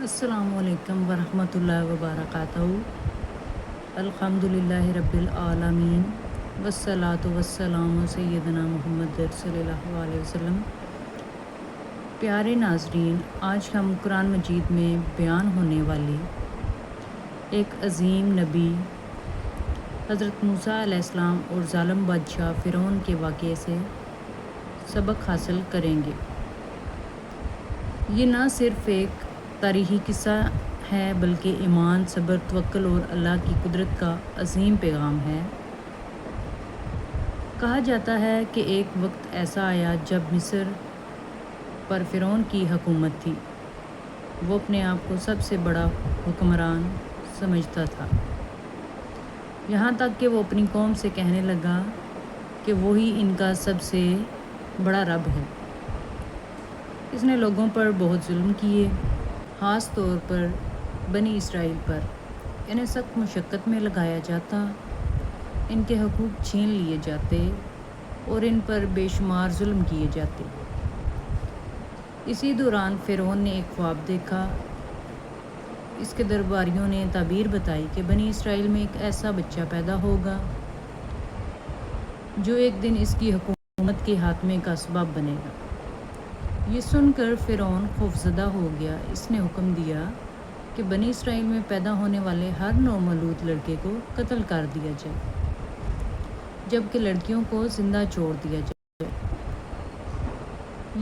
السلام علیکم ورحمۃ اللہ وبرکاتہ۔ الحمدللہ رب العالمین والصلاۃ والسلام سیدنا محمد صلی اللہ علیہ وسلم۔ پیارے ناظرین، آج ہم قرآن مجید میں بیان ہونے والی ایک عظیم نبی حضرت موسیٰ علیہ السلام اور ظالم بادشاہ فرعون کے واقعے سے سبق حاصل کریں گے۔ یہ نہ صرف ایک تاریخی قصہ ہے بلکہ ایمان، صبر، توکل اور اللہ کی قدرت کا عظیم پیغام ہے۔ کہا جاتا ہے کہ ایک وقت ایسا آیا جب مصر پر فرعون کی حکومت تھی۔ وہ اپنے آپ کو سب سے بڑا حکمران سمجھتا تھا، یہاں تک کہ وہ اپنی قوم سے کہنے لگا کہ وہی ان کا سب سے بڑا رب ہے۔ اس نے لوگوں پر بہت ظلم کیے، خاص طور پر بنی اسرائیل پر۔ انہیں سخت مشقت میں لگایا جاتا، ان کے حقوق چھین لیے جاتے اور ان پر بے شمار ظلم کیے جاتے۔ اسی دوران فرعون نے ایک خواب دیکھا۔ اس کے درباریوں نے تعبیر بتائی کہ بنی اسرائیل میں ایک ایسا بچہ پیدا ہوگا جو ایک دن اس کی حکومت کے خاتمے کا سبب بنے گا۔ یہ سن کر فرعون خوفزدہ ہو گیا۔ اس نے حکم دیا کہ بنی اسرائیل میں پیدا ہونے والے ہر نومولود لڑکے کو قتل کر دیا جائے، جبکہ لڑکیوں کو زندہ چھوڑ دیا جائے۔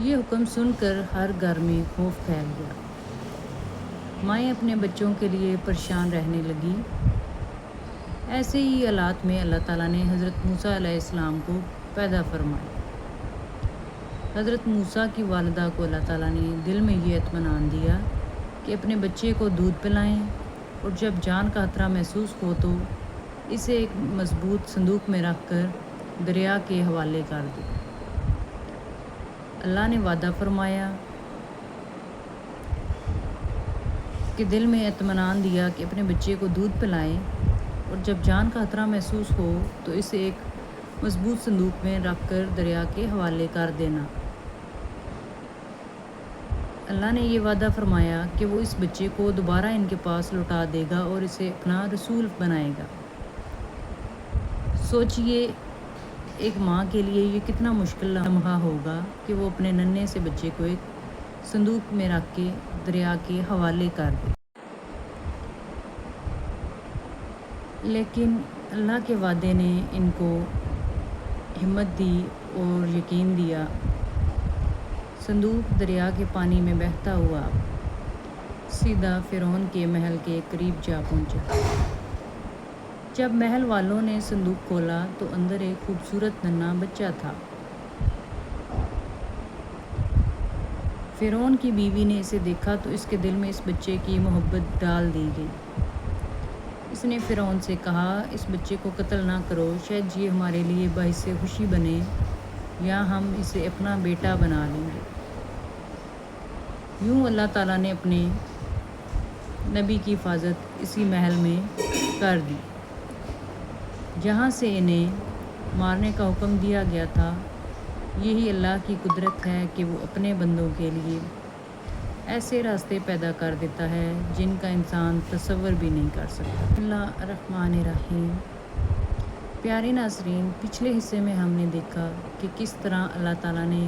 یہ حکم سن کر ہر گھر میں خوف پھیل گیا۔ مائیں اپنے بچوں کے لیے پریشان رہنے لگی۔ ایسے ہی حالات میں اللہ تعالیٰ نے حضرت موسیٰ علیہ السلام کو پیدا فرمایا۔ حضرت موسیٰ کی والدہ کو اللہ تعالیٰ نے دل میں یہ اطمینان دیا کہ اپنے بچے کو دودھ پلائیں اور جب جان کا خطرہ محسوس ہو تو اسے ایک مضبوط صندوق میں رکھ کر دریا کے حوالے کر دیں۔ اللہ نے وعدہ فرمایا کہ دل میں اطمینان دیا کہ اپنے بچے کو دودھ پلائیں اور جب جان کا خطرہ محسوس ہو تو اسے ایک مضبوط صندوق میں رکھ کر دریا کے حوالے کر دینا۔ اللہ نے یہ وعدہ فرمایا کہ وہ اس بچے کو دوبارہ ان کے پاس لوٹا دے گا اور اسے اپنا رسول بنائے گا۔ سوچئے ایک ماں کے لیے یہ کتنا مشکل لمحہ ہوگا کہ وہ اپنے ننھے سے بچے کو ایک صندوق میں رکھ کے دریا کے حوالے کر دے۔ لیکن اللہ کے وعدے نے ان کو ہمت دی اور یقین دیا۔ صندوق دریا کے پانی میں بہتا ہوا سیدھا فرعون کے محل کے قریب جا پہنچا۔ جب محل والوں نے صندوق کھولا تو اندر ایک خوبصورت ننھا بچہ تھا۔ فرعون کی بیوی نے اسے دیکھا تو اس کے دل میں اس بچے کی محبت ڈال دی گئی۔ اس نے فرعون سے کہا، اس بچے کو قتل نہ کرو، شاید یہ ہمارے لیے باعث خوشی بنے یا ہم اسے اپنا بیٹا بنا لیں گے۔ یوں اللہ تعالیٰ نے اپنے نبی کی حفاظت اسی محل میں کر دی جہاں سے انہیں مارنے کا حکم دیا گیا تھا۔ یہی اللہ کی قدرت ہے کہ وہ اپنے بندوں کے لیے ایسے راستے پیدا کر دیتا ہے جن کا انسان تصور بھی نہیں کر سکتا۔ بسم اللہ الرحمن الرحیم۔ پیارے ناظرین، پچھلے حصے میں ہم نے دیکھا کہ کس طرح اللہ تعالیٰ نے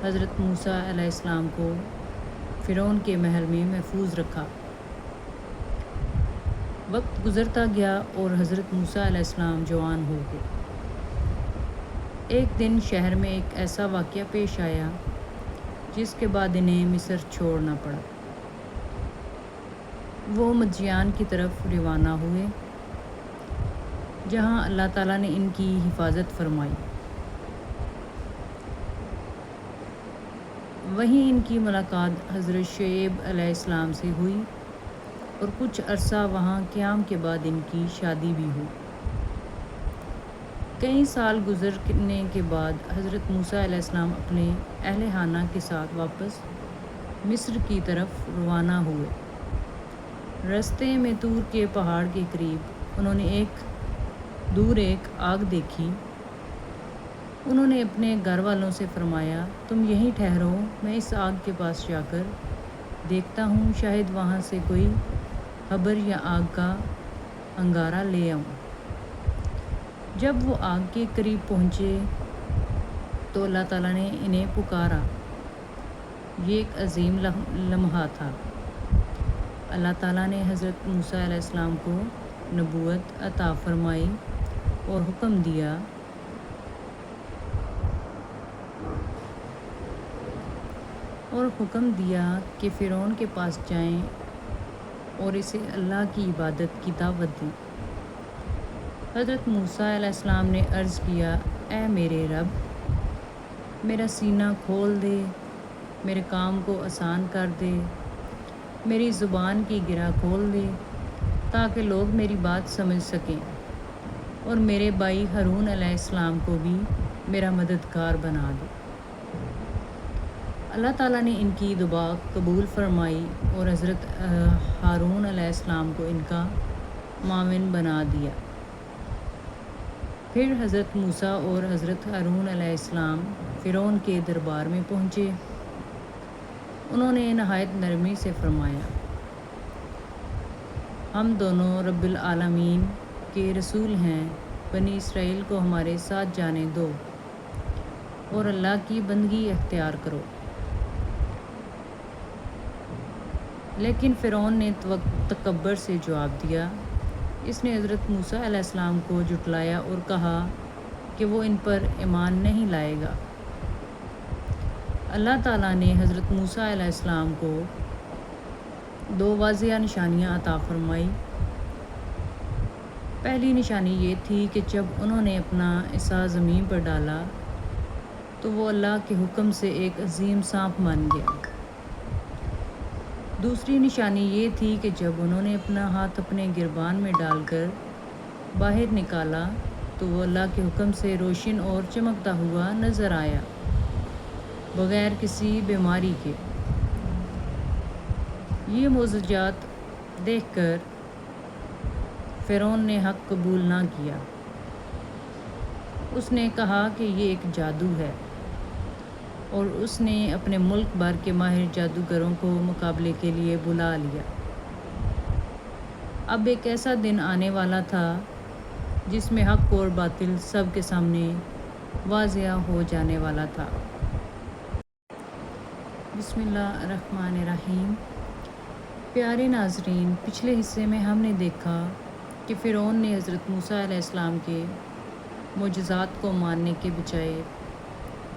حضرت موسیٰ علیہ السلام کو فرعون کے محل میں محفوظ رکھا۔ وقت گزرتا گیا اور حضرت موسیٰ علیہ السلام جوان ہو گئے۔ ایک دن شہر میں ایک ایسا واقعہ پیش آیا جس کے بعد انہیں مصر چھوڑنا پڑا۔ وہ مدین کی طرف روانہ ہوئے جہاں اللہ تعالیٰ نے ان کی حفاظت فرمائی۔ وہیں ان کی ملاقات حضرت شعیب علیہ السلام سے ہوئی اور کچھ عرصہ وہاں قیام کے بعد ان کی شادی بھی ہوئی۔ کئی سال گزرنے کے بعد حضرت موسیٰ علیہ السلام اپنے اہل خانہ کے ساتھ واپس مصر کی طرف روانہ ہوئے۔ راستے میں طور کے پہاڑ کے قریب انہوں نے دور ایک آگ دیکھی۔ انہوں نے اپنے گھر والوں سے فرمایا، تم یہیں ٹھہرو، میں اس آگ کے پاس جا کر دیکھتا ہوں شاید وہاں سے کوئی خبر یا آگ کا انگارہ لے آؤں۔ جب وہ آگ کے قریب پہنچے تو اللہ تعالیٰ نے انہیں پکارا۔ یہ ایک عظیم لمحہ تھا۔ اللہ تعالیٰ نے حضرت موسیٰ علیہ السلام کو نبوت عطا فرمائی اور حکم دیا کہ فرعون کے پاس جائیں اور اسے اللہ کی عبادت کی دعوت دیں۔ حضرت موسیٰ علیہ السلام نے عرض کیا، اے میرے رب، میرا سینہ کھول دے، میرے کام کو آسان کر دے، میری زبان کی گرہ کھول دے تاکہ لوگ میری بات سمجھ سکیں، اور میرے بھائی ہارون علیہ السلام کو بھی میرا مددگار بنا دے۔ اللہ تعالیٰ نے ان کی دعا قبول فرمائی اور حضرت ہارون علیہ السلام کو ان کا معاون بنا دیا۔ پھر حضرت موسیٰ اور حضرت ہارون علیہ السلام فرعون کے دربار میں پہنچے۔ انہوں نے نہایت نرمی سے فرمایا، ہم دونوں رب العالمین کے رسول ہیں، بنی اسرائیل کو ہمارے ساتھ جانے دو اور اللہ کی بندگی اختیار کرو۔ لیکن فرعون نے تکبر سے جواب دیا۔ اس نے حضرت موسیٰ علیہ السلام کو جھٹلایا اور کہا کہ وہ ان پر ایمان نہیں لائے گا۔ اللہ تعالیٰ نے حضرت موسیٰ علیہ السلام کو 2 واضح نشانیاں عطا فرمائی۔ پہلی نشانی یہ تھی کہ جب انہوں نے اپنا عصا زمین پر ڈالا تو وہ اللہ کے حکم سے ایک عظیم سانپ بن گیا۔ دوسری نشانی یہ تھی کہ جب انہوں نے اپنا ہاتھ اپنے گربان میں ڈال کر باہر نکالا تو وہ اللہ کے حکم سے روشن اور چمکتا ہوا نظر آیا، بغیر کسی بیماری کے۔ یہ معجزات دیکھ کر فرعون نے حق قبول نہ کیا۔ اس نے کہا کہ یہ ایک جادو ہے، اور اس نے اپنے ملک بھر کے ماہر جادوگروں کو مقابلے کے لیے بلا لیا۔ اب ایک ایسا دن آنے والا تھا جس میں حق اور باطل سب کے سامنے واضح ہو جانے والا تھا۔ بسم اللہ الرحمن الرحیم۔ پیارے ناظرین، پچھلے حصے میں ہم نے دیکھا کہ فرعون نے حضرت موسیٰ علیہ السلام کے معجزات کو ماننے کے بجائے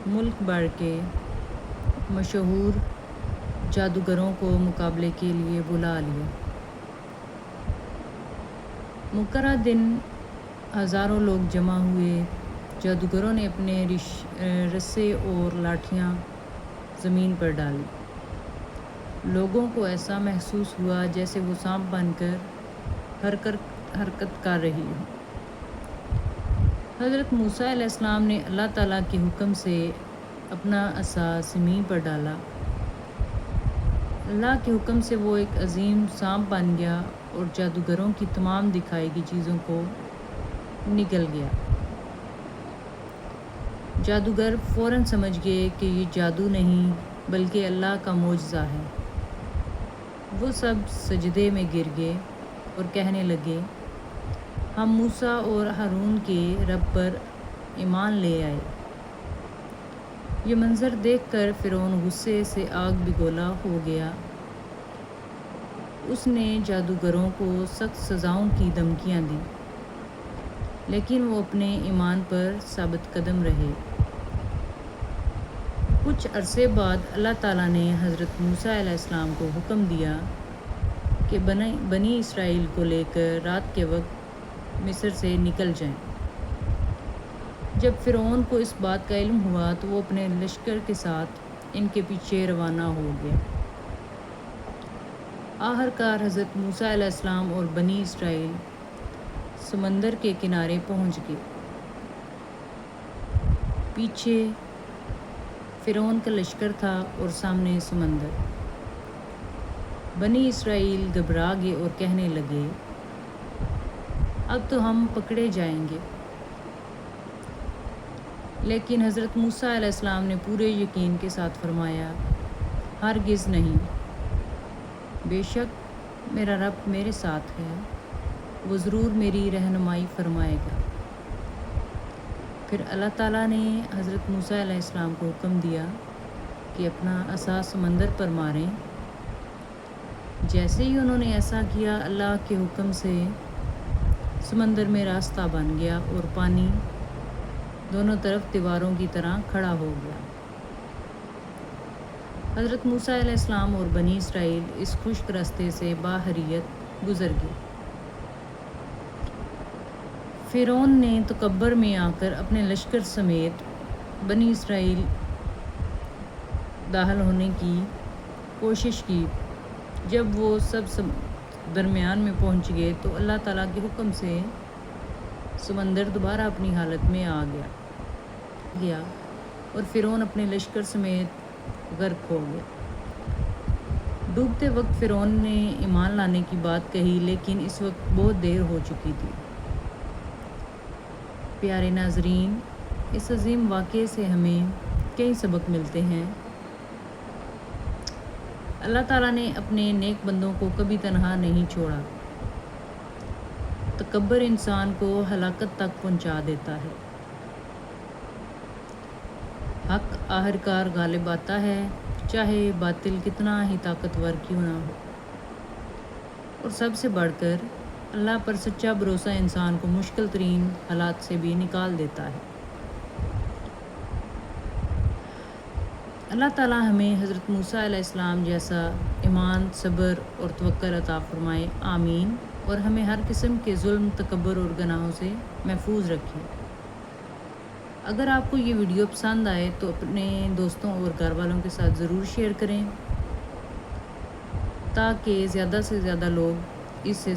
ملک بھر کے مشہور جادوگروں کو مقابلے کے لیے بلا لیا۔ مقررہ دن ہزاروں لوگ جمع ہوئے۔ جادوگروں نے اپنے رسے اور لاٹھیاں زمین پر ڈالی۔ لوگوں کو ایسا محسوس ہوا جیسے وہ سانپ بن کر حرکت کر رہی ہو۔ حضرت موسیٰ علیہ السلام نے اللہ تعالیٰ کے حکم سے اپنا عصا زمین پر ڈالا۔ اللہ کے حکم سے وہ ایک عظیم سانپ بن گیا اور جادوگروں کی تمام دکھائی گئی چیزوں کو نگل گیا۔ جادوگر فوراً سمجھ گئے کہ یہ جادو نہیں بلکہ اللہ کا معجزہ ہے۔ وہ سب سجدے میں گر گئے اور کہنے لگے، ہم موسیٰ اور ہارون کے رب پر ایمان لے آئے۔ یہ منظر دیکھ کر فرعون غصے سے آگ بگولا ہو گیا۔ اس نے جادوگروں کو سخت سزاؤں کی دھمکیاں دیں، لیکن وہ اپنے ایمان پر ثابت قدم رہے۔ کچھ عرصے بعد اللہ تعالیٰ نے حضرت موسیٰ علیہ السلام کو حکم دیا کہ بنی اسرائیل کو لے کر رات کے وقت مصر سے نکل جائیں۔ جب فرعون کو اس بات کا علم ہوا تو وہ اپنے لشکر کے ساتھ ان کے پیچھے روانہ ہو گیا۔ آخرکار حضرت موسیٰ علیہ السلام اور بنی اسرائیل سمندر کے کنارے پہنچ گئے۔ پیچھے فرعون کا لشکر تھا اور سامنے سمندر۔ بنی اسرائیل گھبرا گئے اور کہنے لگے، اب تو ہم پکڑے جائیں گے۔ لیکن حضرت موسیٰ علیہ السلام نے پورے یقین کے ساتھ فرمایا، ہرگز نہیں، بے شک میرا رب میرے ساتھ ہے، وہ ضرور میری رہنمائی فرمائے گا۔ پھر اللہ تعالیٰ نے حضرت موسیٰ علیہ السلام کو حکم دیا کہ اپنا عصا سمندر پر ماریں۔ جیسے ہی انہوں نے ایسا کیا، اللہ کے حکم سے سمندر میں راستہ بن گیا اور پانی دونوں طرف دیواروں کی طرح کھڑا ہو گیا۔ حضرت موسیٰ علیہ السلام اور بنی اسرائیل اس خشک راستے سے باحریت گزر گئے۔ فرعون نے تکبر میں آ کر اپنے لشکر سمیت بنی اسرائیل داخل ہونے کی کوشش کی۔ جب وہ سب درمیان میں پہنچ گئے تو اللہ تعالیٰ کے حکم سے سمندر دوبارہ اپنی حالت میں آ گیا اور فرعون اپنے لشکر سمیت غرق ہو گیا۔ ڈوبتے وقت فرعون نے ایمان لانے کی بات کہی، لیکن اس وقت بہت دیر ہو چکی تھی۔ پیارے ناظرین، اس عظیم واقعے سے ہمیں کئی سبق ملتے ہیں۔ اللہ تعالیٰ نے اپنے نیک بندوں کو کبھی تنہا نہیں چھوڑا۔ تکبر انسان کو ہلاکت تک پہنچا دیتا ہے۔ حق آخرکار غالب آتا ہے، چاہے باطل کتنا ہی طاقتور کیوں نہ ہو۔ اور سب سے بڑھ کر اللہ پر سچا بھروسہ انسان کو مشکل ترین حالات سے بھی نکال دیتا ہے۔ اللہ تعالیٰ ہمیں حضرت موسیٰ علیہ السلام جیسا ایمان، صبر اور توکل عطا فرمائے، آمین، اور ہمیں ہر قسم کے ظلم، تکبر اور گناہوں سے محفوظ رکھے۔ اگر آپ کو یہ ویڈیو پسند آئے تو اپنے دوستوں اور گھر والوں کے ساتھ ضرور شیئر کریں تاکہ زیادہ سے زیادہ لوگ اس سے